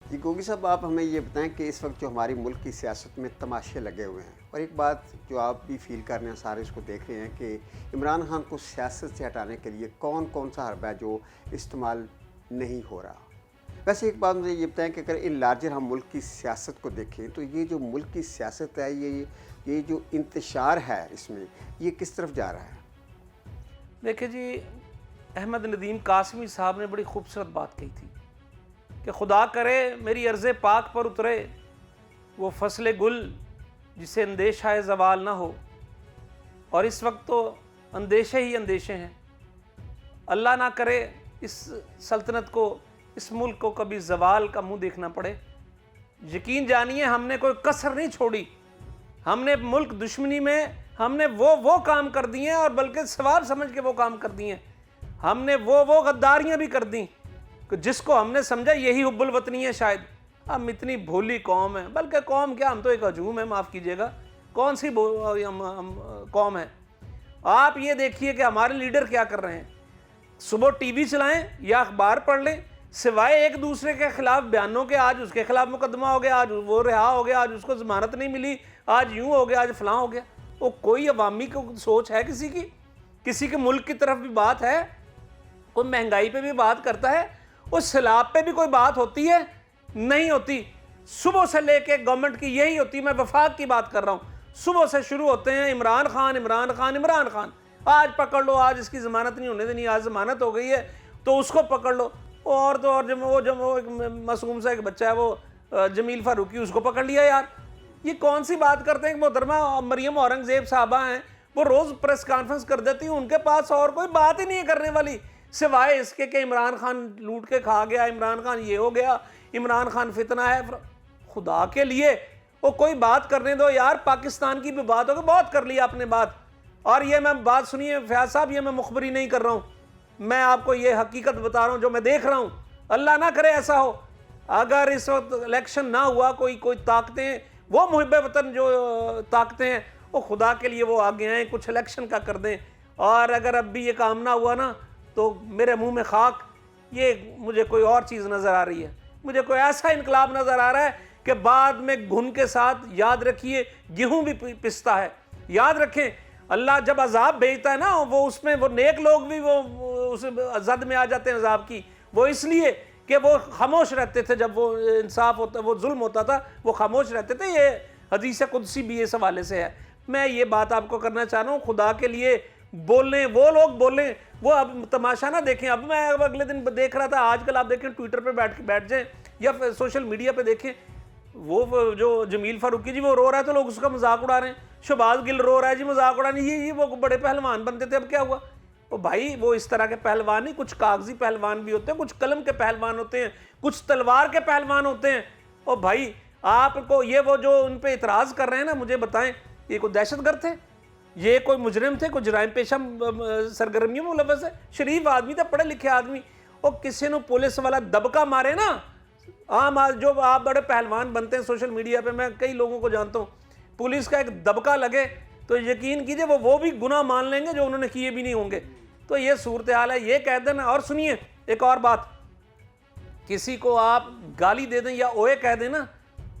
جی گوگی صاحب، آپ ہمیں یہ بتائیں کہ اس وقت جو ہماری ملک کی سیاست میں تماشے لگے ہوئے ہیں، اور ایک بات جو آپ بھی فیل کر رہے ہیں، سارے اس کو دیکھ رہے ہیں کہ عمران خان کو سیاست سے ہٹانے کے لیے کون کون سا حربہ ہے جو استعمال نہیں ہو رہا۔ ویسے ایک بات مجھے یہ بتائیں کہ اگر ان لارجر ہم ملک کی سیاست کو دیکھیں تو یہ جو ملک کی سیاست ہے، یہ جو انتشار ہے اس میں، یہ کس طرف جا رہا ہے؟ دیکھیں جی، احمد ندیم قاسمی صاحب نے بڑی خوبصورت بات کہی تھی کہ خدا کرے میری عرض پاک پر اترے وہ فصل گل جسے اندیشہ زوال نہ ہو، اور اس وقت تو اندیشے ہی اندیشے ہیں۔ اللہ نہ کرے اس سلطنت کو، اس ملک کو کبھی زوال کا منہ دیکھنا پڑے۔ یقین جانیے ہم نے کوئی کسر نہیں چھوڑی، ہم نے ملک دشمنی میں ہم نے وہ کام کر دیے ہیں، اور بلکہ ثواب سمجھ کے وہ کام کر دیے ہیں۔ ہم نے وہ غداریاں بھی کر دیں کہ جس کو ہم نے سمجھا یہی حب الوطنی ہے شاید۔ ہم اتنی بھولی قوم ہے، بلکہ قوم کیا، ہم تو ایک ہجوم ہے، معاف کیجئے گا، کون سی قوم ہے۔ آپ یہ دیکھیے کہ ہمارے لیڈر کیا کر رہے ہیں، صبح ٹی وی چلائیں یا اخبار پڑھ لیں، سوائے ایک دوسرے کے خلاف بیانوں کے، آج اس کے خلاف مقدمہ ہو گیا، آج وہ رہا ہو گیا، آج اس کو ضمانت نہیں ملی، آج یوں ہو گیا، آج فلاں ہو گیا۔ وہ کوئی عوامی کو سوچ ہے کسی کے ملک کی طرف بھی بات ہے؟ کوئی مہنگائی پہ بھی بات کرتا ہے؟ اس سیلاب پہ بھی کوئی بات ہوتی ہے؟ نہیں ہوتی۔ صبح سے لے کے گورنمنٹ کی یہی ہوتی، میں وفاق کی بات کر رہا ہوں، صبح سے شروع ہوتے ہیں عمران خان عمران خان عمران خان، آج پکڑ لو، آج اس کی ضمانت نہیں ہونے دینی، آج ضمانت ہو گئی ہے تو اس کو پکڑ لو، اور تو اور وہ ایک معصوم سا ایک بچہ ہے، وہ جمیل فاروقی، اس کو پکڑ لیا یار۔ یہ کون سی بات کرتے ہیں کہ محترمہ مریم اورنگزیب صاحبہ ہیں، وہ روز پریس کانفرنس کر دیتی ہیں، ان کے پاس اور کوئی بات ہی نہیں ہے کرنے والی، سوائے اس کے کہ عمران خان لوٹ کے کھا گیا، عمران خان یہ ہو گیا، عمران خان فتنہ ہے۔ خدا کے لیے وہ کوئی بات کرنے دو یار، پاکستان کی بھی بات ہوگی، بہت کر لی آپ نے بات۔ اور یہ میں بات سنیے فیاض صاحب، یہ میں مخبری نہیں کر رہا ہوں، میں آپ کو یہ حقیقت بتا رہا ہوں جو میں دیکھ رہا ہوں۔ اللہ نہ کرے ایسا ہو، اگر اس وقت الیکشن نہ ہوا، کوئی طاقتیں، وہ محب وطن جو طاقتیں ہیں، وہ خدا کے لیے وہ آگے آئیں، کچھ الیکشن کا کر دیں، اور اگر اب بھی یہ کام نہ ہوا نا تو میرے منہ میں خاک، یہ مجھے کوئی اور چیز نظر آ رہی ہے، مجھے کوئی ایسا انقلاب نظر آ رہا ہے کہ بعد میں گھن کے ساتھ، یاد رکھیے، گیہوں بھی پستا ہے۔ یاد رکھیں، اللہ جب عذاب بھیجتا ہے نا، وہ اس میں وہ نیک لوگ بھی وہ اس زد میں آ جاتے ہیں عذاب کی، وہ اس لیے کہ وہ خاموش رہتے تھے، جب وہ انصاف ہوتا، وہ ظلم ہوتا تھا، وہ خاموش رہتے تھے۔ یہ حدیث قدسی بھی اس حوالے سے ہے۔ میں یہ بات آپ کو کرنا چاہ رہا ہوں، خدا کے لیے بولیں، وہ لوگ بولیں، وہ اب تماشا نہ دیکھیں۔ اب میں اگلے دن دیکھ رہا تھا، آج کل آپ دیکھیں ٹویٹر پہ بیٹھ جائیں یا سوشل میڈیا پہ دیکھیں، وہ جو جمیل فاروقی جی وہ رو رہا ہے تو لوگ اس کا مذاق اڑا رہے ہیں، شہباز گل رو رہا ہے جی مذاق اڑانے، یہ وہ بڑے پہلوان بنتے تھے، اب کیا ہوا؟ وہ بھائی وہ اس طرح کے پہلوان نہیں، کچھ کاغذی پہلوان بھی ہوتے ہیں، کچھ قلم کے پہلوان ہوتے ہیں، کچھ تلوار کے پہلوان ہوتے ہیں۔ اور بھائی آپ کو یہ وہ جو ان پہ اعتراض کر رہے ہیں نا، مجھے بتائیں یہ کوئی دہشت گرد تھے؟ یہ کوئی مجرم تھے؟ کوئی جرائم پیشہ سرگرمیوں میں ملوث ہے؟ شریف آدمی تھا، پڑھے لکھے آدمی، اور کسی نے پولیس والا دبکا مارے نا، عام جو آپ بڑے پہلوان بنتے ہیں سوشل میڈیا پہ، میں کئی لوگوں کو جانتا ہوں، پولیس کا ایک دبکا لگے تو یقین کیجئے وہ بھی گناہ مان لیں گے جو انہوں نے کیے بھی نہیں ہوں گے۔ تو یہ صورتحال ہے، یہ کہہ دینا۔ اور سنیے ایک اور بات، کسی کو آپ گالی دے دیں یا اوئے کہہ دیں نا،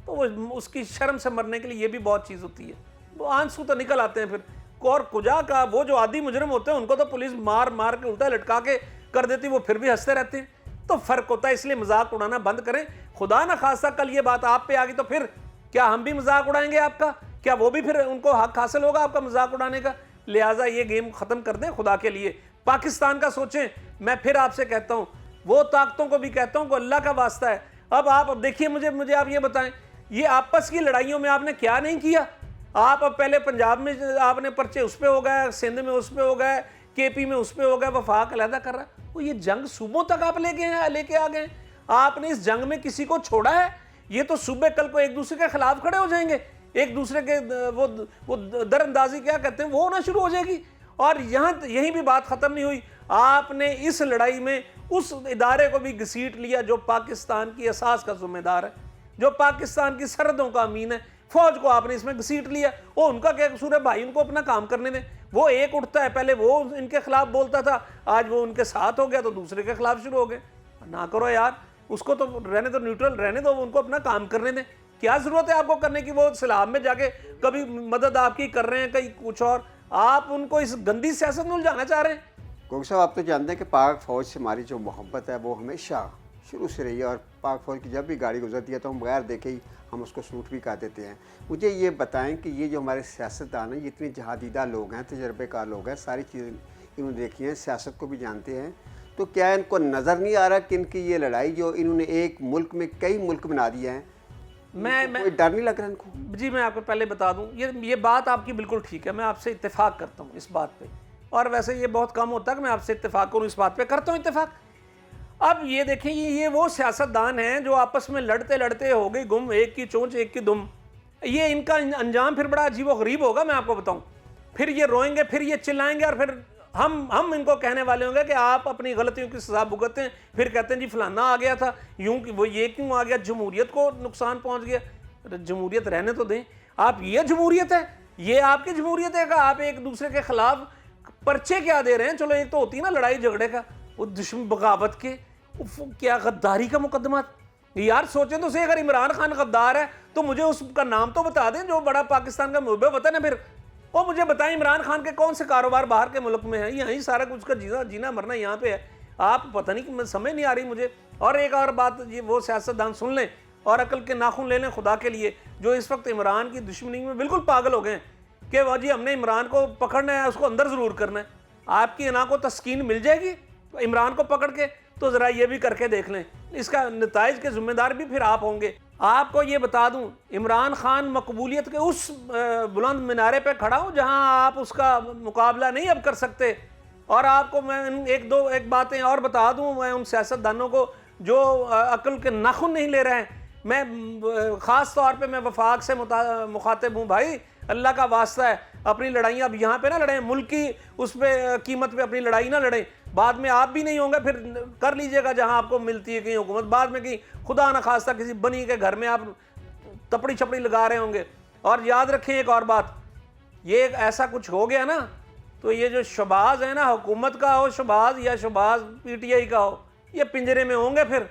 تو وہ اس کی شرم سے مرنے کے لیے یہ بھی بہت چیز ہوتی ہے، وہ آنسو تو نکل آتے ہیں پھر۔ اور کجا کا وہ جو عادی مجرم ہوتے ہیں ان کو تو پولیس مار کے الٹا لٹکا کے کر دیتی، وہ پھر بھی ہنستے رہتے ہیں۔ تو فرق ہوتا ہے، اس لیے مذاق اڑانا بند کریں۔ خدا نہ خواستہ کل یہ بات آپ پہ آ گئی تو پھر کیا ہم بھی مذاق اڑائیں گے آپ کا؟ کیا وہ بھی پھر ان کو حق حاصل ہوگا آپ کا مذاق اڑانے کا؟ لہٰذا یہ گیم ختم کر دیں، خدا کے لیے پاکستان کا سوچیں۔ میں پھر آپ سے کہتا ہوں، وہ طاقتوں کو بھی کہتا ہوں کہ اللہ کا واسطہ ہے، اب آپ دیکھیے، مجھے آپ یہ بتائیں، یہ آپس کی لڑائیوں میں آپ نے کیا نہیں کیا؟ آپ اب پہلے پنجاب میں آپ نے پرچے اس پہ ہو گئے، سندھ میں اس پہ ہو گئے، کے پی میں اس پہ ہو گئے، وفاق علیحدہ کر رہا ہے۔ وہ یہ جنگ صوبوں تک آپ لے کے آ گئے ہیں۔ آپ نے اس جنگ میں کسی کو چھوڑا ہے؟ یہ تو صوبے کل کو ایک دوسرے کے خلاف کھڑے ہو جائیں گے، ایک دوسرے کے وہ در اندازی کیا کہتے ہیں وہ ہونا شروع ہو جائے گی۔ اور یہیں بھی بات ختم نہیں ہوئی، آپ نے اس لڑائی میں اس ادارے کو بھی گھسیٹ لیا جو پاکستان کی اساس کا ذمہ دار ہے، جو پاکستان کی سرحدوں کا امین ہے۔ فوج کو آپ نے اس میں گھسیٹ لیا۔ وہ ان کا کیا قصور ہے بھائی، ان کو اپنا کام کرنے دیں۔ وہ ایک اٹھتا ہے، پہلے وہ ان کے خلاف بولتا تھا، آج وہ ان کے ساتھ ہو گیا تو دوسرے کے خلاف شروع ہو گئے۔ نہ کرو یار، اس کو تو رہنے دو, نیوٹرل رہنے دو, ان کو اپنا کام کرنے دیں. کیا ضرورت ہے آپ کو کرنے کی؟ وہ سیلاب میں جا کے کبھی مدد آپ کی کر رہے ہیں, کہیں کچھ اور, آپ ان کو اس گندی سیاست میں الجھانا چاہ رہے ہیں. گوگھ صاحب آپ تو جانتے ہیں کہ پاک فوج سے ہماری جو محبت ہے وہ ہمیشہ شروع سے رہی ہے, اور پاک فوج کی جب بھی گاڑی گزرتی ہے تو ہم بغیر دیکھے ہی ہم اس کو سلوٹ بھی کر دیتے ہیں. مجھے یہ بتائیں کہ یہ جو ہمارے سیاستدان ہیں, یہ اتنے جہادیدہ لوگ ہیں, تجربے کار لوگ ہیں, ساری چیزیں انہوں نے دیکھی ہیں, سیاست کو بھی جانتے ہیں, تو کیا ان کو نظر نہیں آ رہا کہ ان کی یہ لڑائی جو انہوں نے ایک ملک میں کئی ملک بنا دیے ہیں, کوئی ڈر نہیں لگ رہا ان کو؟ جی میں آپ کو پہلے بتا دوں, یہ بات آپ کی بالکل ٹھیک ہے, میں آپ سے اتفاق کرتا ہوں اس بات پہ, اور ویسے یہ بہت کم ہوتا ہے کہ میں آپ سے اتفاق کروں, اس بات پہ کرتا ہوں اتفاق. اب یہ دیکھیں, یہ وہ سیاستدان ہیں جو آپس میں لڑتے لڑتے ہو گئی گم, ایک کی چونچ ایک کی دم. یہ ان کا انجام پھر بڑا عجیب و غریب ہوگا, میں آپ کو بتاؤں. پھر یہ روئیں گے, پھر یہ چلائیں گے, اور پھر ہم ان کو کہنے والے ہوں گے کہ آپ اپنی غلطیوں کی سزا بھگتتے ہیں. پھر کہتے ہیں جی فلانا آ گیا تھا, یوں وہ یہ کیوں آ گیا, جمہوریت کو نقصان پہنچ گیا. جمہوریت رہنے تو دیں آپ. یہ جمہوریت ہے, یہ آپ کی جمہوریت ہے کہ آپ ایک دوسرے کے خلاف پرچے کیا دے رہے ہیں. چلو ایک تو ہوتی ہے نا لڑائی جھگڑے کا, وہ دشمن بغاوت کے, کیا غداری کا مقدمات. یار سوچیں تو صحیح, اگر عمران خان غدار ہے تو مجھے اس کا نام تو بتا دیں جو بڑا پاکستان کا محب وطن ہے. پھر وہ مجھے بتائیں عمران خان کے کون سے کاروبار باہر کے ملک میں ہیں, یہیں سارا کچھ کا جینا مرنا یہاں پہ ہے. آپ پتہ نہیں, سمجھ نہیں آ رہی مجھے. اور ایک اور بات, یہ وہ سیاستدان سن لیں اور عقل کے ناخن لے لیں خدا کے لیے, جو اس وقت عمران کی دشمنی میں بالکل پاگل ہو گئے ہیں کہ وہ جی ہم نے عمران کو پکڑنا ہے, اس کو اندر ضرور کرنا ہے. آپ کی انا کو تسکین مل جائے گی عمران کو پکڑ کے, تو ذرا یہ بھی کر کے دیکھ لیں. اس کا نتائج کے ذمہ دار بھی پھر آپ ہوں گے. آپ کو یہ بتا دوں, عمران خان مقبولیت کے اس بلند منارے پہ کھڑا ہوں جہاں آپ اس کا مقابلہ نہیں اب کر سکتے. اور آپ کو میں ایک باتیں اور بتا دوں, میں ان سیاستدانوں کو جو عقل کے ناخن نہیں لے رہے ہیں, میں خاص طور پہ میں وفاق سے مخاطب ہوں. بھائی اللہ کا واسطہ ہے, اپنی لڑائیاں اب یہاں پہ نہ لڑیں, ملک کی اس پہ قیمت پہ اپنی لڑائی نہ لڑیں. بعد میں آپ بھی نہیں ہوں گے, پھر کر لیجئے گا جہاں آپ کو ملتی ہے کہیں حکومت, بعد میں کہیں خدا نہ خواستہ کسی بنی کے گھر میں آپ تپڑی چھپڑی لگا رہے ہوں گے. اور یاد رکھیں ایک اور بات, یہ ایسا کچھ ہو گیا نا تو یہ جو شہباز ہے نا, حکومت کا ہو شہباز یا شہباز پی ٹی آئی کا ہو, یہ پنجرے میں ہوں گے. پھر